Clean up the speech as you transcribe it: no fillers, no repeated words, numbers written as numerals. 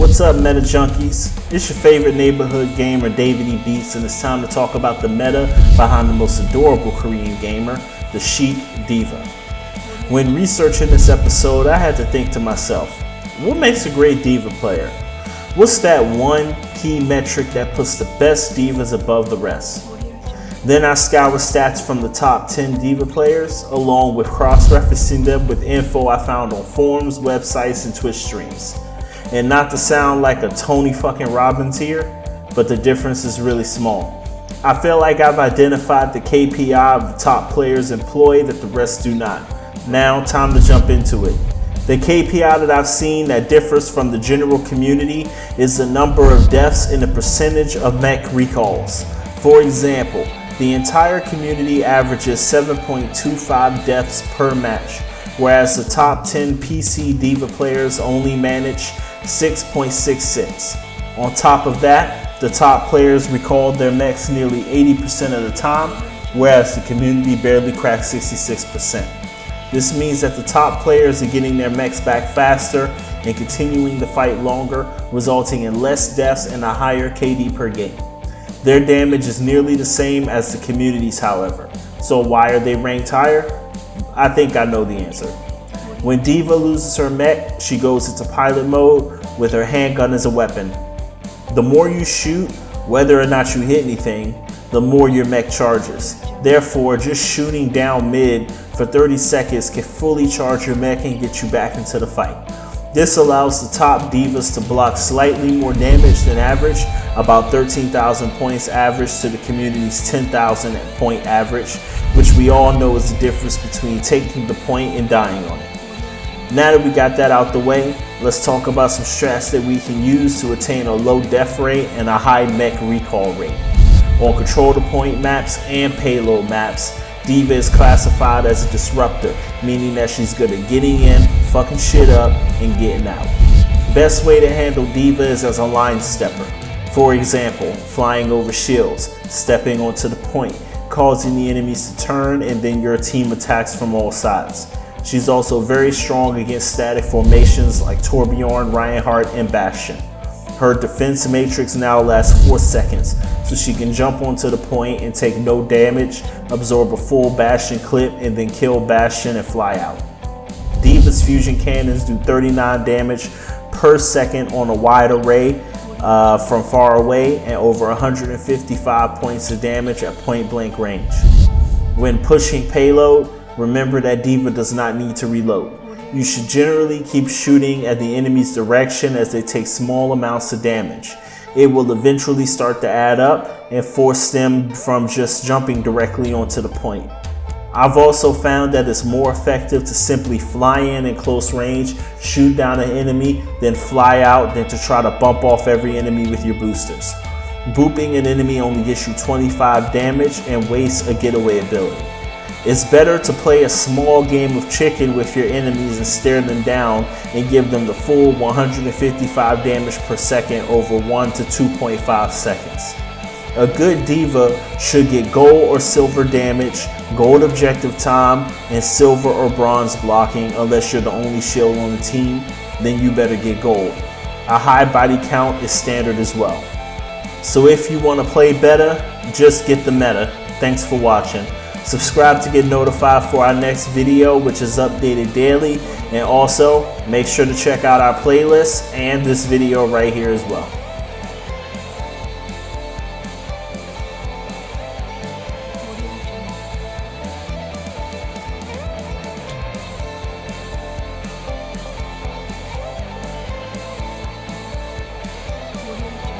What's up, Meta-Junkies? It's your favorite neighborhood gamer, DavidEBeats, and it's time to talk about the meta behind the most adorable Korean gamer, the chic D.Va. When researching this episode, I had to think to myself, what makes a great D.Va player? What's that one key metric that puts the best D.Vas above the rest? Then I scoured stats from the top 10 D.Va players, along with cross-referencing them with info I found on forums, websites, and Twitch streams. And not to sound like a Tony fucking Robbins here, but the difference is really small. I feel like I've identified the KPI of the top players employ that the rest do not. Now, time to jump into it. The KPI that I've seen that differs from the general community is the number of deaths and the percentage of mech recalls. For example, the entire community averages 7.25 deaths per match, whereas the top 10 PC DVA players only manage 6.66. On top of that, the top players recalled their mechs nearly 80% of the time, whereas the community barely cracks 66%. This means that the top players are getting their mechs back faster and continuing to fight longer, resulting in less deaths and a higher KD per game. Their damage is nearly the same as the community's, however. So why are they ranked higher? I think I know the answer. When D.Va loses her mech, she goes into pilot mode with her handgun as a weapon. The more you shoot, whether or not you hit anything, the more your mech charges. Therefore, just shooting down mid for 30 seconds can fully charge your mech and get you back into the fight. This allows the top D.Vas to block slightly more damage than average, about 13,000 points average to the community's 10,000 point average, which we all know is the difference between taking the point and dying on it. Now that we got that out the way, let's talk about some strats that we can use to attain a low death rate and a high mech recall rate. On control the point maps and payload maps, D.Va is classified as a disruptor, meaning that she's good at getting in, fucking shit up, and getting out. Best way to handle D.Va is as a line stepper. For example, flying over shields, stepping onto the point, causing the enemies to turn, and then your team attacks from all sides. She's also very strong against static formations like Torbjorn, Reinhardt, and Bastion. Her defense matrix now lasts 4 seconds, so she can jump onto the point and take no damage, absorb a full Bastion clip, and then kill Bastion and fly out. D.Va's fusion cannons do 39 damage per second on a wide array from far away, and over 155 points of damage at point blank range. When pushing payload, remember that D.Va does not need to reload. You should generally keep shooting at the enemy's direction as they take small amounts of damage. It will eventually start to add up and force them from just jumping directly onto the point. I've also found that it's more effective to simply fly in close range, shoot down an enemy, then fly out than to try to bump off every enemy with your boosters. Booping an enemy only gets you 25 damage and wastes a getaway ability. It's better to play a small game of chicken with your enemies and stare them down and give them the full 155 damage per second over 1 to 2.5 seconds. A good D.Va should get gold or silver damage, gold objective time, and silver or bronze blocking unless you're the only shield on the team, then you better get gold. A high body count is standard as well. So if you want to play better, just get the meta. Thanks for watching. Subscribe to get notified for our next video, which is updated daily, and also make sure to check out our playlist and this video right here as well. Audio